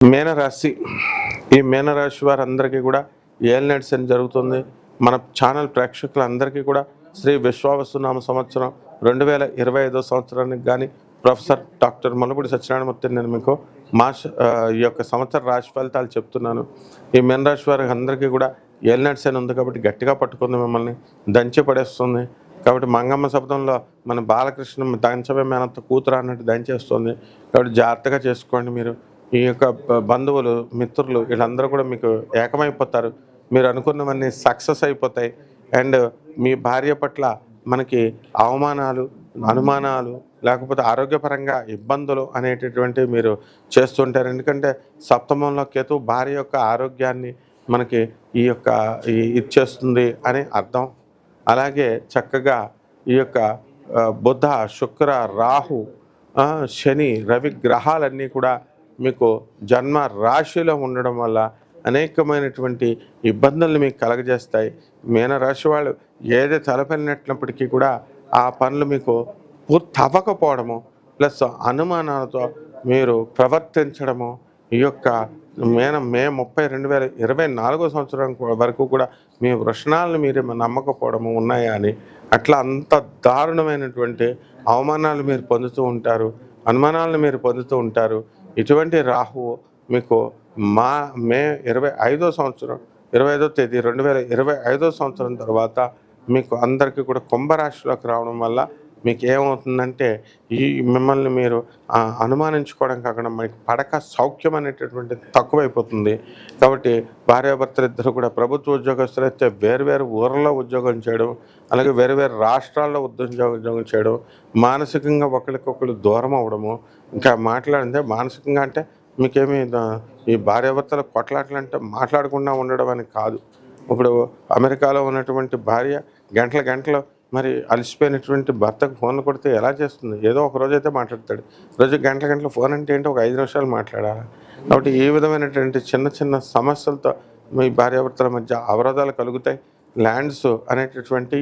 మీనరాశి ఈ మీనరాశి వారందరికీ కూడా ఏలినాటి శని జరుగుతుంది. మన ఛానల్ ప్రేక్షకులందరికీ కూడా శ్రీ విశ్వావసునామ సంవత్సరం 2025 సంవత్సరానికి కానీ ప్రొఫెసర్ డాక్టర్ మనుగుడి సత్యనారాయణమూర్తి నేను మీకు ఈ యొక్క సంవత్సర రాశి ఫలితాలు చెప్తున్నాను. ఈ మీనరాశి వారికి అందరికీ కూడా ఏలినాటి శని ఉంది కాబట్టి గట్టిగా పట్టుకుంది, మిమ్మల్ని దంచి పడేస్తుంది. కాబట్టి మంగమ్మ శబ్దంలో మన బాలకృష్ణ దంచవే మేనత్త కూతురు అన్నట్టు దంచేస్తుంది. కాబట్టి జాగ్రత్తగా చేసుకోండి. మీరు ఈ యొక్క బంధువులు, మిత్రులు వీళ్ళందరూ కూడా మీకు ఏకమైపోతారు. మీరు అనుకున్నవన్నీ సక్సెస్ అయిపోతాయి. అండ్ మీ భార్య పట్ల మనకి అవమానాలు, అనుమానాలు, లేకపోతే ఆరోగ్యపరంగా ఇబ్బందులు అనేటటువంటివి మీరు చేస్తుంటారు. ఎందుకంటే సప్తమంలో కేతు భార్య యొక్క ఆరోగ్యాన్ని మనకి ఇచ్చేస్తుంది అని అర్థం. అలాగే చక్కగా ఈ యొక్క బుధ, శుక్ర, రాహు, శని, రవి గ్రహాలన్నీ కూడా మీకు జన్మ రాశిలో ఉండడం వల్ల అనేకమైనటువంటి ఇబ్బందులు మీకు కలగజేస్తాయి. మీనరాశి వాళ్ళు ఏది తలపెట్టినప్పటికీ కూడా ఆ పనులు మీకు పూర్తి అవ్వకపోవడము, ప్లస్ అనుమానాలతో మీరు ప్రవర్తించడము, ఈ యొక్క మే 30, 2024 సంవత్సరం వరకు కూడా మీ వృషణాలను మీరు నమ్మకపోవడము ఉన్నాయా అని అట్లా అంత దారుణమైనటువంటి అవమానాలు మీరు పొందుతూ ఉంటారు, అనుమానాలను మీరు పొందుతూ ఉంటారు. ఇటువంటి రాహువు మీకు మే 25వ సంవత్సరం 25వ తేదీ 2025 సంవత్సరం తర్వాత మీకు అందరికీ కూడా కుంభరాశిలోకి రావడం వల్ల మీకు ఏమవుతుందంటే మిమ్మల్ని మీరు అనుమానించుకోవడం కాకుండా మీకు పడక సౌఖ్యం అనేటటువంటిది తక్కువైపోతుంది. కాబట్టి భార్యాభర్తలు ఇద్దరు కూడా ప్రభుత్వ ఉద్యోగస్తులు అయితే వేరువేరు ఊర్లో ఉద్యోగం చేయడం, అలాగే వేరువేరు రాష్ట్రాల్లో ఉద్యోగం చేయడం, మానసికంగా ఒకరికొకరు దూరం అవ్వడము. ఇంకా మాట్లాడితే మానసికంగా అంటే మీకేమి ఈ భార్యాభర్తల కొట్లాటలు అంటే మాట్లాడకుండా ఉండడం అని కాదు. ఇప్పుడు అమెరికాలో ఉన్నటువంటి భార్య గంటలు మరి అలసిపోయినటువంటి భర్తకు ఫోన్లు కొడితే ఎలా చేస్తుంది? ఏదో ఒక రోజు అయితే మాట్లాడతాడు. రోజు గంటల ఫోన్ అంటే ఏంటో ఒక 5 నిమిషాలు మాట్లాడాలి. కాబట్టి ఈ విధమైనటువంటి చిన్న సమస్యలతో మీ భార్యాభర్తల మధ్య అవరోధాలు కలుగుతాయి. ల్యాండ్స్ అనేటటువంటి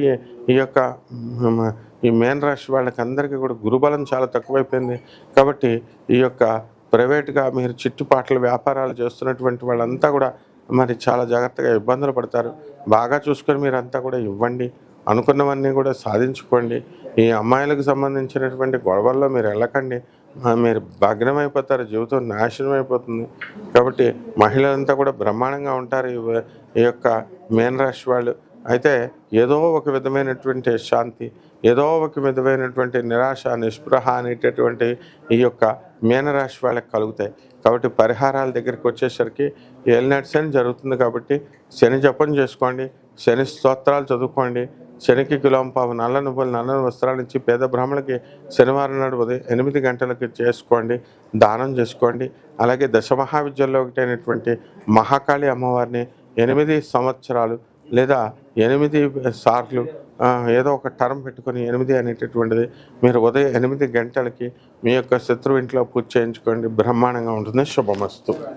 ఈ మేన్ రాశి వాళ్ళకి అందరికీ కూడా గురుబలం చాలా తక్కువైపోయింది. కాబట్టి ఈ యొక్క ప్రైవేట్గా మీరు చిట్టుపాట్ల వ్యాపారాలు చేస్తున్నటువంటి వాళ్ళంతా కూడా మరి చాలా జాగ్రత్తగా ఇబ్బందులు పడతారు. బాగా చూసుకొని మీరంతా కూడా ఇవ్వండి, అనుకున్నవన్నీ కూడా సాధించుకోండి. ఈ అమ్మాయిలకు సంబంధించినటువంటి గొడవల్లో మీరు వెళ్ళకండి, మీరు భగ్నమైపోతారు, జీవితం నాశనం అయిపోతుంది. కాబట్టి మహిళలంతా కూడా బ్రహ్మాండంగా ఉంటారు ఈ యొక్క మీనరాశి వాళ్ళు. అయితే ఏదో ఒక విధమైనటువంటి శాంతి, ఏదో ఒక విధమైనటువంటి నిరాశ, నిస్పృహ అనేటటువంటి ఈ యొక్క మీనరాశి వాళ్ళకి కలుగుతాయి. కాబట్టి పరిహారాల దగ్గరికి వచ్చేసరికి ఏలినాటి శని జరుగుతుంది కాబట్టి శని జపం చేసుకోండి, శని స్తోత్రాలు చదువుకోండి, శనికి కిలోంపావు నల్ల నువ్వులు, నల్లని వస్త్రాలు ఇచ్చి పేద బ్రాహ్మణులకి శనివారం నాడు ఉదయం 8 గంటలకి చేసుకోండి, దానం చేసుకోండి. అలాగే దశమహావిద్యల్లో ఒకటైనటువంటి మహాకాళి అమ్మవారిని 8 సంవత్సరాలు లేదా 8 సార్లు ఏదో ఒక టర్మ్ పెట్టుకొని 8 అనేటటువంటిది మీరు ఉదయం 8 గంటలకి మీ యొక్క శత్రువు ఇంట్లో పూజ చేయించుకోండి. బ్రహ్మాండంగా ఉంటుంది. శుభమస్తు.